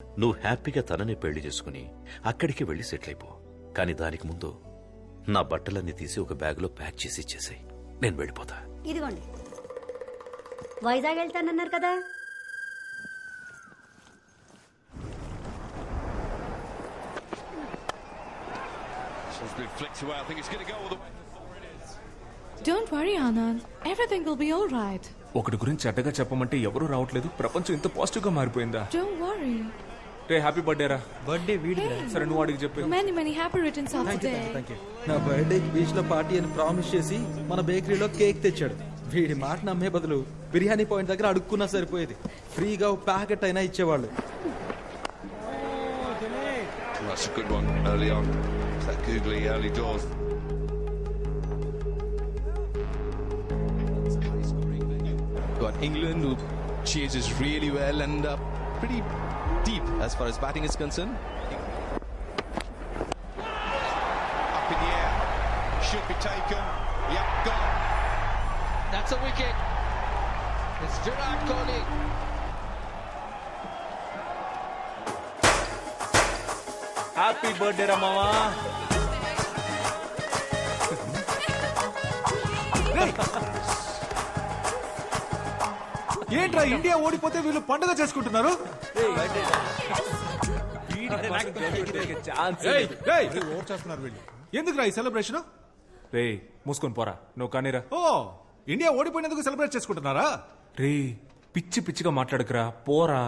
నువ్వు హ్యాపీగా తనని పెళ్లి చేసుకుని అక్కడికి వెళ్లి సెటిల్ అయిపో. కానీ దానికి ముందు నా బట్టలన్నీ తీసి ఒక బ్యాగులో ప్యాక్ చేసి ఇచ్చేసాయి. నేను వెళ్ళిపోతా. ఇదిగోండి, వైజాగ్ వెళ్తానన్నారు కదా. Don't worry, Anand. Everything will be all right. ఒకటి గురించి చెడ్డగా చెప్పమంటే ఎవరూ రావట్లేదు. ప్రపంచం ఇంత పాజిటివ్ గా మారిపోయిందా? Don't worry. Ray happy birthday రా. బర్త్డే వీడి. సరే నువ్వు అడిగి చెప్పు. Many happy returns of the day. నా బర్త్డేకి బీచ్ లో పార్టీ అని ప్రామిస్ చేసి మన బేకరీలో కేక్ తెచ్చాడు. వీడి మాట నమ్మే బదులు బిర్యానీ పాయింట్ దగ్గర అడుక్కున్నా సరిపోయేది. ఫ్రీగా ప్యాకెట్ అయినా ఇచ్చేవాళ్ళు. That's a good one early on. That googly early doors. Got England, who chases really well and pretty deep as far as batting is concerned. Up in the air, should be taken. Yep, gone. That's a wicket. It's Virat Kohli. Happy birthday రా మావా. ఏంట్రా India ఓడిపోతే వీళ్ళు పండుగ చేసుకుంటున్నారు? ఎందుకురా ఈ celebration? రే మూసుకొని పోరా. నువ్వు కానీరా. ఓ, ఇండియా ఓడిపోయినందుకు సెలబ్రేట్ చేసుకుంటున్నారా? రే పిచ్చి పిచ్చిగా మాట్లాడుకురా, పోరా.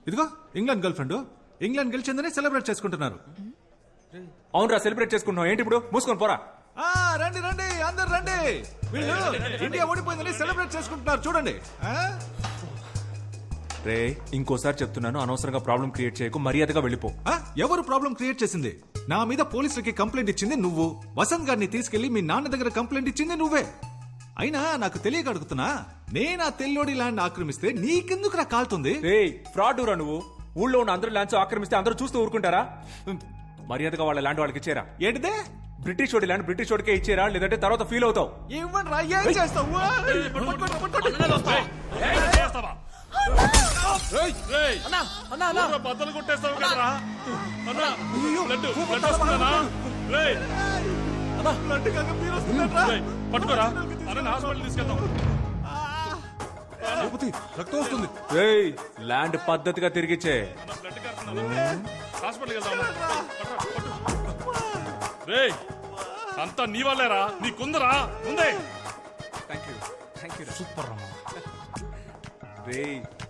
ఇదిగో ఇంగ్లాండ్ గర్ల్ ఫ్రెండ్, ఇంగ్లాండ్ గెలిచిందని సెలబ్రేట్ చేసుకుంటున్నారు. అవునరా, సెలబ్రేట్ చేసుకుంటున్నావు ఏంటి ఇప్పుడు? మూసుకొని పోరా. రండి రండి అందరు రండి. వీళ్ళు ఇండియా ఓడిపోయిందని సెలబ్రేట్ చేసుకుంటున్నారు చూడండి. రే ఇంకోసారి చెప్తున్నాను, అనవసరంగా ప్రాబ్లం క్రియేట్ చేయకు, మర్యాదగా వెళ్ళిపో. ఎవరు ప్రాబ్లం క్రియేట్ చేసింది? నా మీద పోలీసులకి కంప్లైంట్ ఇచ్చింది నువ్వు. వసంత్ గారిని తీసుకెళ్లి మీ నాన్న దగ్గర కంప్లైంట్ ఇచ్చింది నువ్వే. అయినా నాకు తెలియక అడుగుతున్నా, నేను ఆ తెల్లోడి ల్యాండ్ ఆక్రమిస్తే నీకెందుకు రా కాలుతుంది? రే ఫ్రాడ్ రా నువ్వు. ఊళ్ళో ఉన్న అందరూ ల్యాండ్స్ ఆక్రమిస్తే అందరూ చూస్తూ ఊరుకుంటారా? మర్యాదగా వాళ్ళ ల్యాండ్ వాళ్ళకి ఇచ్చేరా. ఏంటిదే? బ్రిటిష్ వాడి ల్యాండ్ బ్రిటిష్ వాడికే ఇచ్చేరా, లేదంటే తర్వాత ఫీల్ అవుతావు. ఇవ్వండి రా, ఏం చేస్తావు? బద్దలు కొట్టేస్తావు కదరా. పట్టుకోరా, హాస్పిటల్ తీసుకెళ్తాం. రక్తం వస్తుంది. ల్యాండ్ పద్ధతిగా తిరిగిచ్చే. హాస్పిటల్ రే అంతా నీ వాళ్ళేరా, నీకుందరా ముందే. సూపర్ రే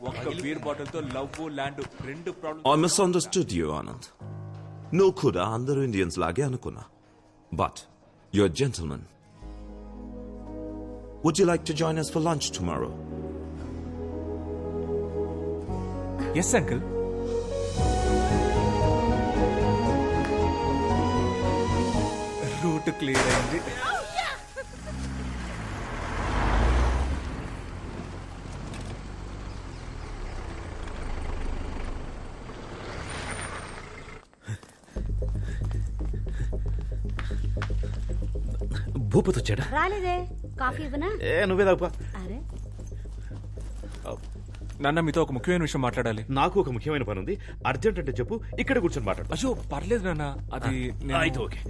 ఒక్క బీర్ బాటిల్ తో లవ్ ల్యాండ్ రెండు problem. I misunderstood you, Anand. No kuda andaru Indians lage anukunna. But you're a gentleman. Would you like to join us for lunch tomorrow? Yes, uncle. Route clear అయింది. భూపతి వచ్చాడా? రాలేదే. Coffee ఇవ్వనా? నువ్వే తాగుపా. అరే నాన్న మీతో ఒక ముఖ్యమైన విషయం మాట్లాడాలి. నాకు ఒక ముఖ్యమైన పని ఉంది, అర్జెంట్ అంటే చెప్పు, ఇక్కడ కూర్చొని మాట్లాడు. అయ్యో పర్లేదు నాన్న, అది అయితే ఓకే.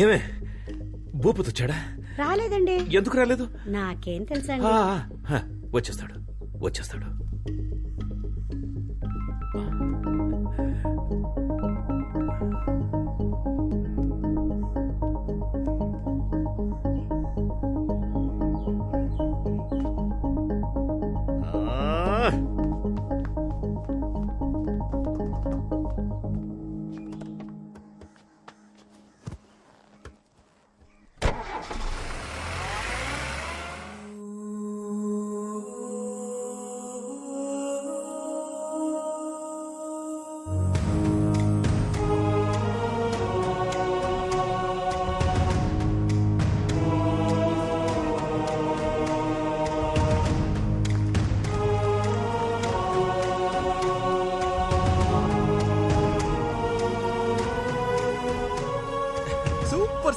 ఏమే భూపతి వచ్చాడా? రాలేదండి. ఎందుకు రాలేదు? నాకేం తెలుసండి. వచ్చేస్తాడు వచ్చేస్తాడు.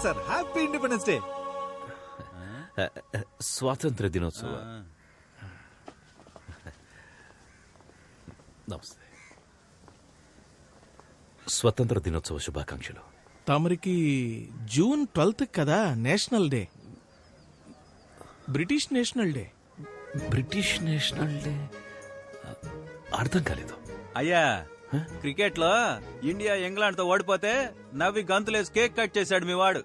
Sir happy independence day. స్వాతంత్ర దినోత్సవ నమస్తే. స్వతంత్ర దినోత్సవ శుభాకాంక్షలు. తమరికి జూన్ 12 కదా national day, British national day. British national day అర్థం కాలేదు. అయ్యా, క్రికెట్ లో ఇండియా ఇంగ్లాండ్ తో ఓడిపోతే నవ్వి గంతులేసి కేక్ కట్ చేశాడు మీ వాడు.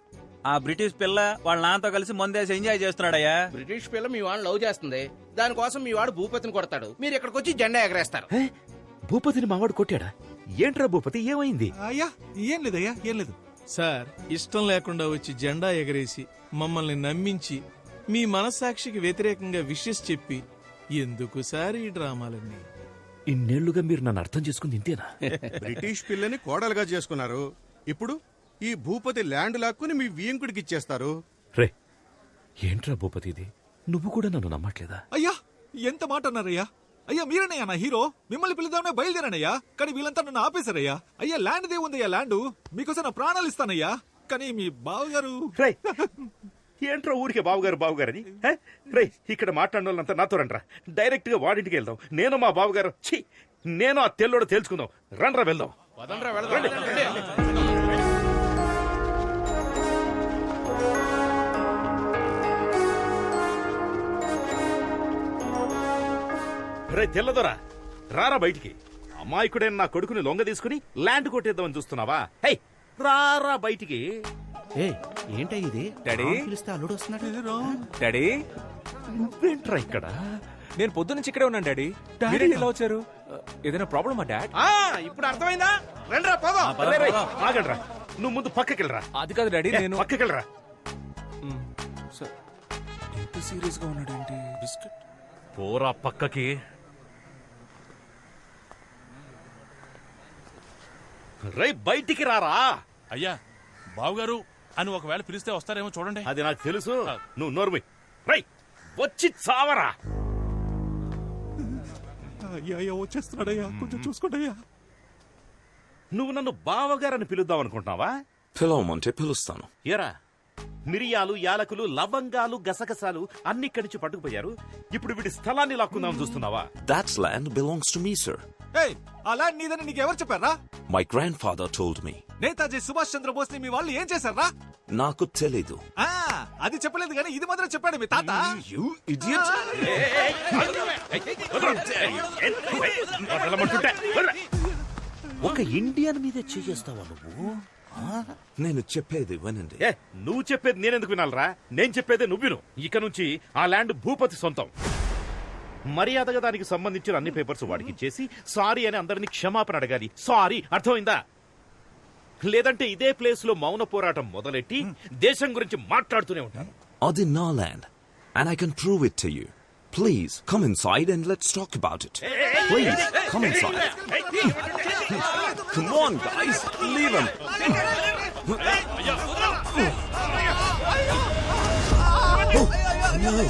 ఆ బ్రిటిష్ పిల్ల వాళ్ళ నాన్నతో కలిసి మందేసి ఎంజాయ్ చేస్తున్నాడయ్యా. బ్రిటిష్ పిల్ల మీ వాడిని లవ్ చేస్తుంది, దానికోసం మీ వాడు భూపతిని కొడతాడు, మీరు ఇక్కడికి వచ్చి జెండా ఎగరేస్తారు. భూపతిని మావాడు కొట్టాడా? ఏంట్రా భూపతి, ఏమైంది? అయ్యా ఏం లేదయ్యా, ఏం లేదు సార్. ఇష్టం లేకుండా వచ్చి జెండా ఎగరేసి మమ్మల్ని నమ్మించి మీ మనస్సాక్షికి వ్యతిరేకంగా విషెస్ చెప్పి ఎందుకు సార్ ఈ డ్రామాలన్నీ? ఇన్నేళ్లుగా మీరు నన్ను అర్థం చేసుకుంది ఇంతేనా? బ్రిటిష్ పిల్లని కోడలుగా చేసుకున్నారు, ఇప్పుడు ఈ భూపతి ల్యాండ్ లాక్కుని మీ వియంకుడికి ఇచ్చేస్తారు. రే, ఏంట్రా భూపతి ఇది? నువ్వు కూడా నన్ను నమ్మట్లేదా? అయ్యా ఎంత మాట అన్నారయ్యా. అయ్యా మీరనయ్యా నా హీరో, మిమ్మల్ని పిలుద్దామనే బయలుదేరానయ్యా, కానీ వీళ్ళంతా నన్ను ఆపేశారయ్యా. అయ్యా ల్యాండ్ దే ఉందయ్యా, ల్యాండ్ మీకోసం నా ప్రాణాలు ఇస్తానయ్యా, కానీ మీ బావగారు. ఏంట్రా ఊరికే బావగారు బావగారని? రే, ఇక్కడ మాట్లాడిన వాళ్ళంతా నాతో రండ్రా, డైరెక్ట్ గా వాడింటికి వెళ్దాం. నేను మా బావగారు నేను ఆ తెల్లోడు తేల్చుకుందాం. రండ్రా వెళ్దాం. రే తెల్లదొరా, రారా బయటికి. అమాయకుడైన నా కొడుకుని లొంగ తీసుకుని ల్యాండ్ కొట్టేద్దామని చూస్తున్నావా? హే, రారా బయటికి. ఏంటో ఇది? డాడీ పిలిస్తే అల్లుడు వస్తున్నాడు. డాడీ, నువ్వేంట్రా ఇక్కడ? నేను పొద్దునుంచి ఇక్కడే ఉన్నాను డాడీ. మీరేంటి ఇలా వచ్చారు? ఏదైనా ప్రాబ్లమా డాడ్? ఇప్పుడు అర్థమైందా? రండిరా పోదాం. ఆగండ్రా, నువ్వు ముందు పక్కకెళ్ళరా. అది కాదు డాడీ, నేను పక్కకెళ్ళరా. ఎంత సీరియస్ గా ఉన్నాడు ఏంటి? బిస్కెట్ పోరా పక్కకి. రై బయటికి రారా. అయ్యా, బావుగారు అని ఒకవేళ పిలిస్తే వస్తారేమో చూడండి. అది నాకు తెలుసు, నువ్వు నోర్మి. రై వచ్చి చావరా. అయ్యా అయ్యా వచ్చేస్తున్నాడయ్యా, కొంచెం చూసుకోండి. నువ్వు నన్ను బావగారని పిలుద్దాం అనుకుంటున్నావా? పిలవమంటే పిలుస్తాను. ఏరా, మిరియాలు, యాలకులు, లవంగాలు, గసగసాలు అన్ని ఇక్కడి నుంచి పట్టుకుపోయారు. ఇప్పుడు వీడి స్థలాన్ని లాక్కుందామని చూస్తున్నావా? That land belongs to me, sir. ఆ ల్యాండ్ నీదని నీకు ఎవరు చెప్పారా? My grandfather told me. Netaji Subhash Chandrabose ని మీ వాళ్ళు ఏం చేశారా? నాకు తెలీదు. అది చెప్పలేదు కానీ ఇది మాత్రం చెప్పాడు మీ తాత. You idiot! ఒక ఇండియన్ మీదే చేస్తావా నువ్వు? నేను చెప్పేది వినండి. నువ్వు చెప్పేది నేనెందుకు వినాలరా? నేను చెప్పేది నువ్వు విను. ఇక నుంచి ఆ ల్యాండ్ భూపతి సొంతం. మర్యాదగా దానికి సంబంధించిన అన్ని పేపర్స్ వాడికి ఇచ్చేసి సారీ అని అందరినీ క్షమాపణ అడగాలి. సారీ, అర్థమైందా? లేదంటే ఇదే ప్లేస్ లో మౌన పోరాటం మొదలెట్టి దేశం గురించి మాట్లాడుతూనే ఉంటాను. అది నా land and I can prove it to you. Please come inside and let's talk about it. Please come inside. Come on guys, leave him. Oh, no.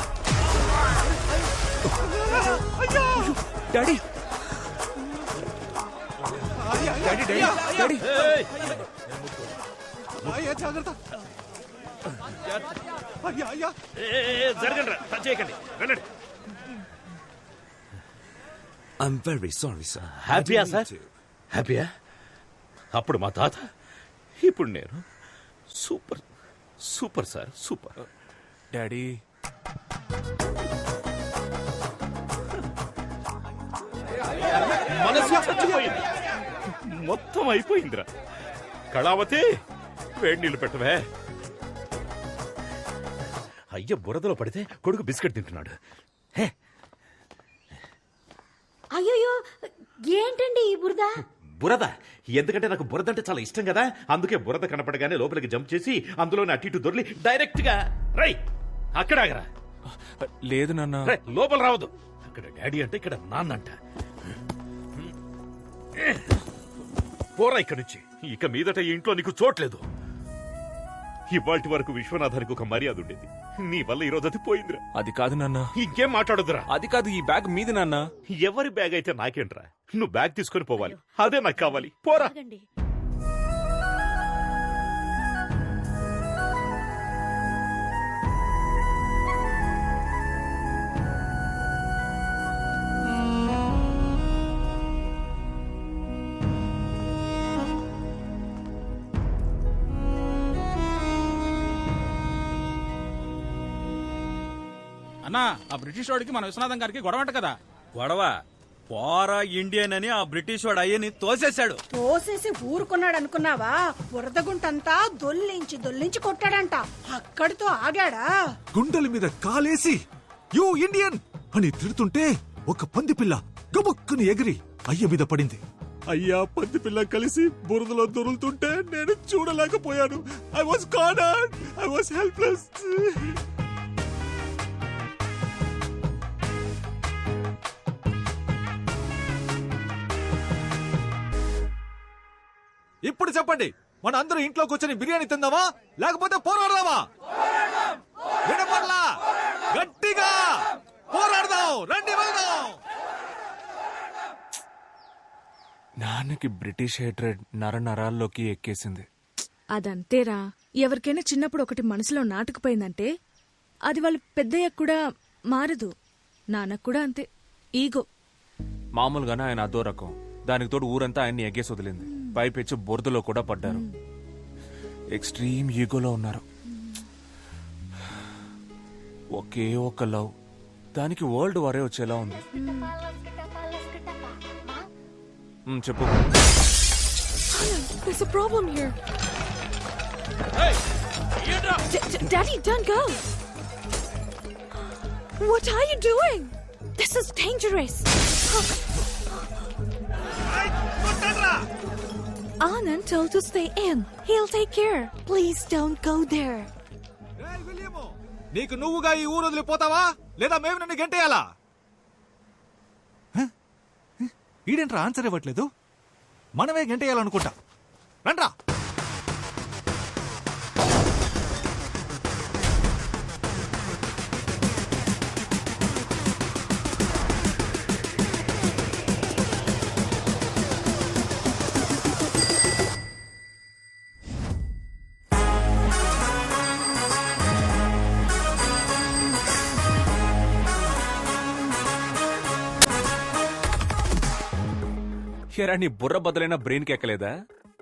Daddy, daddy, daddy, daddy. అయ్యా జాగ్రత్త. అయ్యా అయ్యా జరగండి రా, టచ్ చేయకండి, వెళ్ళండి. I'm very sorry, sir. హ్యాపీయా sir? హ్యాపీయా? అప్పుడు మా తాత, ఇప్పుడు నేను. Super super sir, super. Daddy, మనసు చచ్చిపోయింది, మొత్తం అయిపోయిందిరా. కళావతి, వేడి నీళ్ళు పెట్టవే. అయ్య బురదలో పడితే కొడుకు బిస్కెట్ తింటున్నాడు. అయ్యో ఏంటండి ఈ బురద? బురద? ఎందుకంటే నాకు బురద అంటే చాలా ఇష్టం కదా, అందుకే బురద కనపడగానే లోపలికి జంప్ చేసి అందులోనే అటు ఇటు దొర్లి డైరెక్ట్ గా రై అక్కడ ఆగరా. లేదు నాన్న. లోపల రావద్దు. అక్కడ డాడీ అంటే ఇక్కడ నాన్న అంట. పోరా ఇక్కడి నుంచి. ఇక మీదట ఈ ఇంట్లో నీకు చోట్లేదు. ఇవాటి వరకు విశ్వనాథానికి ఒక మర్యాద ఉండేది, నీ వల్ల ఈ రోజు అది పోయిందిరా. అది కాదు నాన్న. ఇంకేం మాట్లాడొద్దురా. అది కాదు, ఈ బ్యాగ్ మీది నాన్న. ఎవరి బ్యాగ్ అయితే నాకేంట్రా? నువ్వు బ్యాగ్ తీసుకొని పోవాలి, అదే నాకు కావాలి. పోరా. అన్నా ఆ బ్రిటిష్ వాడికి మన విశ్వనాథం గారికి గొడవంట కదా. గొడవ పోరా ఇండియన్ అని ఆ బ్రిటిష్ వాడు అయ్యని తోసేశాడు. తోసేసి ఊరుకున్నాడు అనుకున్నావా? బురదగుంటంతా దొల్లించి కొట్టాడంట. అక్కడితో ఆగాడా? గుండెల మీద కాలేసి యూ ఇండియన్ అని తిడుతుంటే ఒక పంది పిల్ల గబుక్కుని ఎగిరి అయ్య మీద పడింది. అయ్యా పంది పిల్ల కలిసి బురదలో దొరులుతుంటే నేను చూడలేకపోయాను. I was cornered, I was helpless. ఇప్పుడు చెప్పండి, మన అందరూ ఇంట్లో కూర్చొని బిర్యానీ తిందామా లేకపోతే పోరాడదామా? వినపడలా? గట్టిగా పోరాడదాం, రండి వెళ్దాం. నాన్నకి బ్రిటిష్ హేట్రెడ్ నరాల్లోకి ఎక్కేసింది. అదంతేరా. ఎవరికైనా చిన్నప్పుడు ఒకటి మనసులో నాటుకుపోయిందంటే అది వాళ్ళు పెద్దయ్యాక కూడా మారదు. నాన్నకు కూడా అంతే, ఈగో. మామూలుగానే ఆయన అదో రకం. దానికి తోడు ఊరంతా ఆయన్ని ఎగ్గేసి వదిలింది. పైపెచ్చు బురదలో కూడా పడ్డారు. ఎక్స్ట్రీమ్ ఈగోలో ఉన్నారు. ఒకే ఒక్క లవ్, దానికి వరల్డ్ వారే వచ్చేలా ఉంది. చెప్పు. There's a problem here. Daddy, don't go. What are you doing? This is dangerous. Anand told to stay in. He'll take care. Please don't go there. నీకు నువ్వుగా ఈ ఊరు వదిలిపోతావా లేదా మేము నిన్ను గెంటేయాలా? ఈడేంట్రా ఆన్సర్ ఇవ్వట్లేదు? మనమే గెంటేయాలనుకుంటా. రండ్రా. నీ బుర్ర బదులైన బ్రెయిన్ కి ఎక్కలేదా?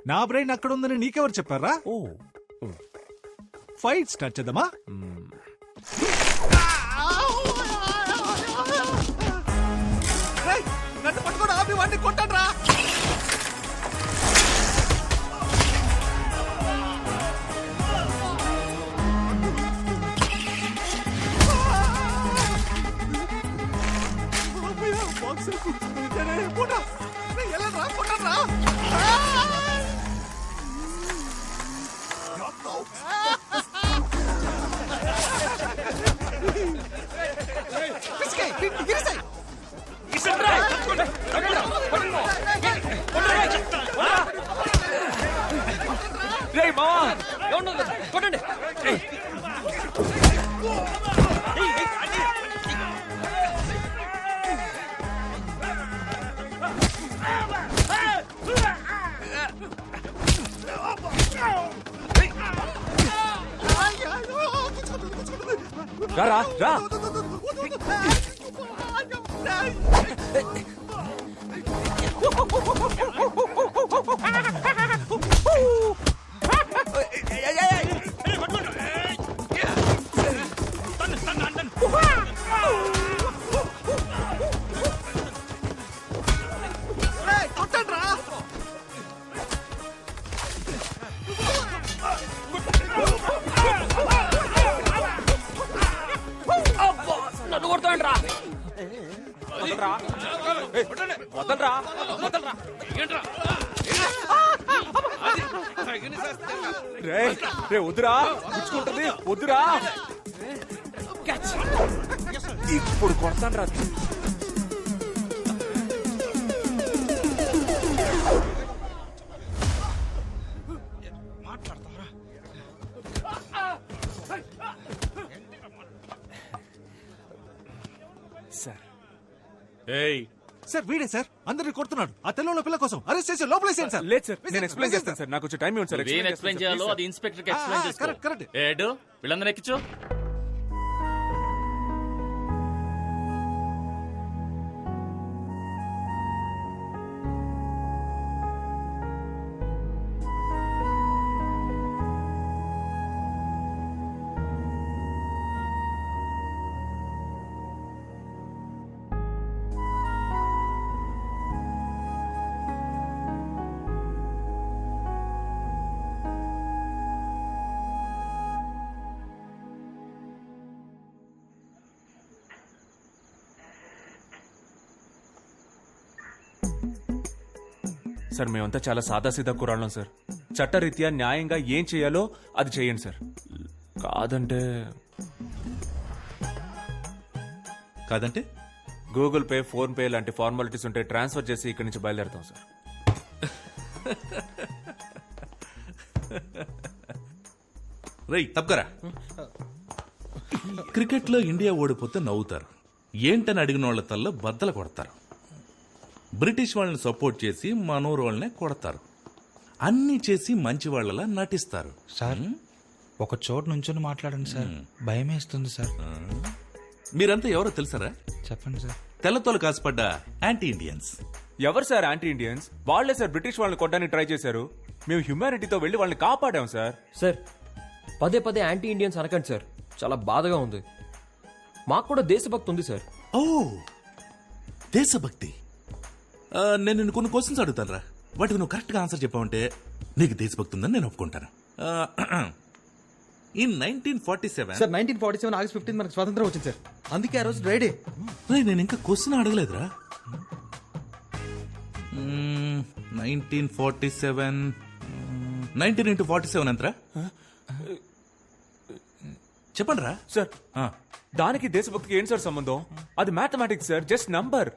నా బ్రెయిన్ అక్కడ ఉందని నీకెవరు చెప్పారా? ఫైట్ స్టార్ట్ చేద్దామా? నన్ను పట్టుకోడు, ఆపి వాడిని కొట్టండ్రా. కొట్టండి. రా రా. నన్ను కొడతాండి రా. వదలరా. రే వద్దురా, పుచ్చుకుంటుంది, వద్దురా. ఇప్పుడు కొడతాను రా. సార్ వీడే సార్ అందరినీ కొడుతున్నాడు. ఆ తెల్లలో పిల్ల కోసం అరెస్ట్ చేసి లోపలేసేయండి సార్. లేదు సార్, నేను ఎక్స్ప్లెయిన్ చేస్తాను సార్. నాకు కొంచెం టైం ఇవ్వండి సార్. ఏం ఎక్స్ప్లెయిన్ చేయాలో అది ఇన్స్పెక్టర్ కి ఎక్స్ప్లెయిన్ చేసుకో. కరెక్ట్. ఏడు వీళ్ళందరూ ఎక్కించు. సార్ మేమంతా చాలా సాదాసీదా కురాళ్ళం సార్. చట్టరీత్యా న్యాయంగా ఏం చేయాలో అది చేయండి సార్. కాదంటే గూగుల్ పే, ఫోన్ పే లాంటి ఫార్మాలిటీస్ ఉంటే ట్రాన్స్ఫర్ చేసి ఇక్కడి నుంచి బయలుదేరుతాం సార్. రై తప్పకరా. క్రికెట్లో ఇండియా ఓడిపోతే నవ్వుతారు, ఏంటని అడిగిన వాళ్ళ తల్ల బద్దలు కొడతారు. బ్రిటిష్ వాళ్ళని సపోర్ట్ చేసి మనోరు వాళ్ళనే కొడతారు. అన్నీ చేసి మంచి వాళ్ళలా నటిస్తారు. సార్ ఒక చోటు నుంచొని మాట్లాడండి సార్, భయం వేస్తుంది సార్. మీరంతా ఎవరో తెలుసారా? చెప్పండి సార్. తెల్లతోలు కాసుపడ్డ యాంటీ ఇండియన్స్. ఎవరు సార్ యాంటీ ఇండియన్స్? వాళ్లే సార్ బ్రిటిష్ వాళ్ళని కొట్టడానికి ట్రై చేశారు. మేము హ్యూమానిటీతో వెళ్లి వాళ్ళని కాపాడాం సార్. సార్ పదే పదే యాంటీ ఇండియన్స్ అనకండి సార్, చాలా బాధగా ఉంది. మాకు కూడా దేశభక్తి ఉంది సార్. ఓ దేశభక్తి. నేను నిన్ను కొన్ని క్వశ్చన్స్ అడుగుతాను రా, వాటికి నువ్వు కరెక్ట్ గా ఆన్సర్ చెప్పావంటే నీకు దేశభక్తి ఉందని నేను ఒప్పుకుంటాను. ఇన్ 1947 సార్ 1947 ఆగస్ట్ 15 మనకు స్వాతంత్రం వచ్చింది సార్, అందుకే ఆ రోజు డ్రైడే. నేను ఇంకా క్వశ్చన్ అడగలేదురా. 1947 19 into 47 ఎంతరా? చెప్పండి రా సార్. దానికి దేశభక్తికి ఏం సార్ సంబంధం? అది మ్యాథమెటిక్స్ సార్, జస్ట్ నంబర్.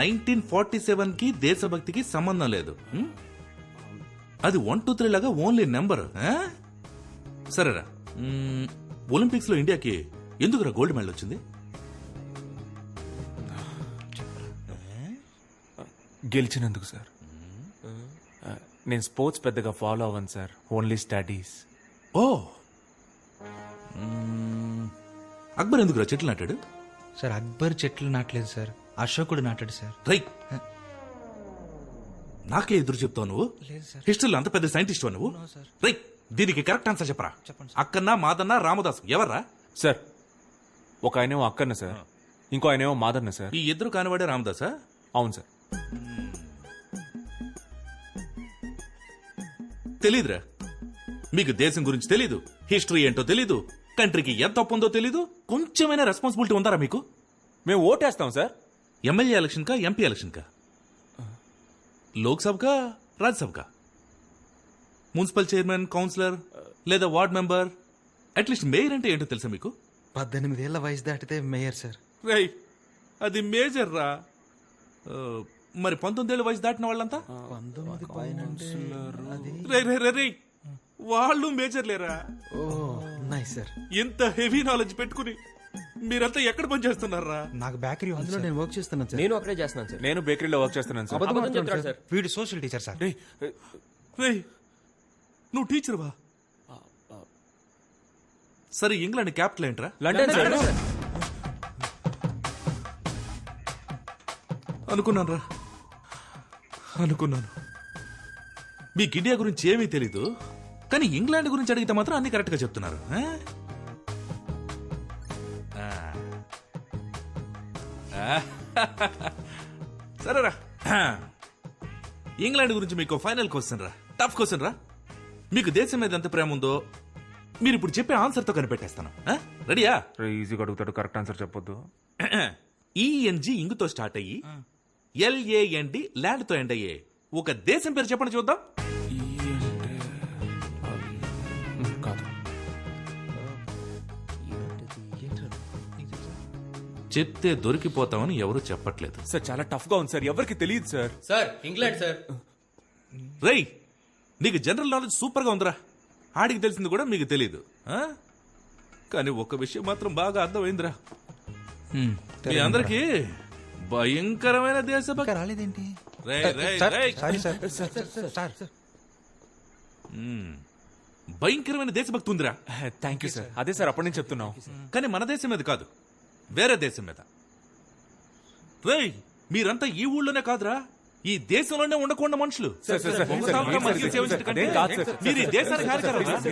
1947 కి దేశభక్తికి సంబంధం లేదు. అది 1 2 3 లాగా ఓన్లీ నెంబర్. సరేరా, ఒలింపిక్స్ లో ఇండియాకి ఎందుకురా గోల్డ్ మెడల్ వచ్చింది? గెలిచినందుకు సార్. నేను స్పోర్ట్స్ పెద్దగా ఫాలో అవ్వను సార్, ఓన్లీ స్టడీస్. ఓ అక్బర్ ఎందుకురా చెట్లు నాటాడు? సార్ అక్బర్ చెట్లు నాటలేదు సార్, అశోకుడు నాటాడు సార్. రైట్. నాకే ఎదురు చెప్తావు నువ్వు? హిస్టరీలో అంత పెద్ద సైంటిస్ట్ నువ్వు? రైట్. దీనికి కరెక్ట్ ఆన్సర్ చెప్పరా. అక్కన్న, మాదన్న, రామదాస్ ఎవర్రా? సార్ ఒక ఆయనేమో అక్కన్న సార్, ఇంకో ఆయనేమో మాదన్న సార్. ఈ ఇద్దరు కానివాడే రామదాసా? అవును సార్. తెలీదురా మీకు, దేశం గురించి తెలీదు, హిస్టరీ ఏంటో తెలీదు, కంట్రీకి ఎంత తప్పు ఉందో తెలీదు. కొంచెమైనా రెస్పాన్సిబిలిటీ ఉందారా మీకు? మేము ఓటేస్తాం సార్. ఎమ్మెల్యే ఎలక్షన్ కా, ఎంపీ ఎలక్షన్ కా, లోక్సభ కా, రాజ్యసభ కా, మున్సిపల్ చైర్మన్, కౌన్సిలర్ లేదా వార్డ్ మెంబర్, అట్లీస్ట్ మేయర్ అంటే ఏంటో తెలుసా మీకు? 18 ఏళ్ల వయసు దాటితే మేయర్ సార్. రై అది మేజర్ రా. మరి 19 ఏళ్ల వయసు దాటిన వాళ్ళంతా 19 పైన వాళ్ళు మేజర్ లేరా? Nice sir. ఎంత హెవీ నాలెడ్జ్ పెట్టుకుని మీరంతా ఎక్కడ పని చేస్తున్నారా? నాకు బేకరీ అందులో నేను వర్క్ చేస్తున్నాను సార్. నేను అక్కడే చేస్తున్నాను సార్. నేను బేకరీలో వర్క్ చేస్తున్నాను సార్. అబద్ధం చెప్తాడు సార్. వీడు సోషల్ టీచర్ సార్. నువ్వు టీచర్ వా? సరే ఇంగ్లాండ్ క్యాపిటల్ ఏంట్రా? London sir. అనుకున్నాను రా, అనుకున్నాను. మీకు ఇండియా గురించి ఏమీ తెలీదు, కానీ ఇంగ్లాండ్ గురించి అడిగితే మాత్రం అన్ని కరెక్ట్ గా చెప్తున్నారు. సరేరా, ఇంగ్లాండ్ గురించి మీకు ఫైనల్ క్వశ్చన్ రా, టఫ్ క్వశ్చన్ రా. మీకు దేశం మీద ఎంత ప్రేమ ఉందో మీరు ఇప్పుడు చెప్పే ఆన్సర్ తో కనిపెట్టేస్తాను. రెడీయా? ఈజీగా అడుగుతాడు, కరెక్ట్ ఆన్సర్ చెప్పొద్దు. ఈఎన్జి ఇంగుతో స్టార్ట్ అయ్యి LAND ల్యాండ్ తో ఎండ్ అయ్యే ఒక దేశం పేరు చెప్పండి చూద్దాం. చెప్తే దొరికిపోతామని ఎవరు చెప్పట్లేదు సార్. చాలా టఫ్ గా ఉంది సార్, ఎవరికి తెలియదు సార్. Sir England sir. రేయ్ నీకు జనరల్ నాలెడ్జ్ సూపర్ గా ఉందిరా, ఆడికి తెలిసింది కూడా మీకు తెలియదు. కానీ ఒక విషయం మాత్రం బాగా అర్థమైందిరా, మీ అందరికి భయంకరమైన దేశభక్తి రాలేదేంటి? భయంకరమైన దేశభక్తి ఉందిరా. Thank you sir. అదే సార్ అప్పటి నుంచి చెప్తున్నాం. కానీ మన దేశం మీద కాదు, వేరే దేశం మీద. రేయ్ మీరంతా ఈ ఊళ్ళోనే కాదురా, ఈ దేశంలోనే ఉండకుండా మనుషులు. మీరు ఈ దేశానికి హానికరం.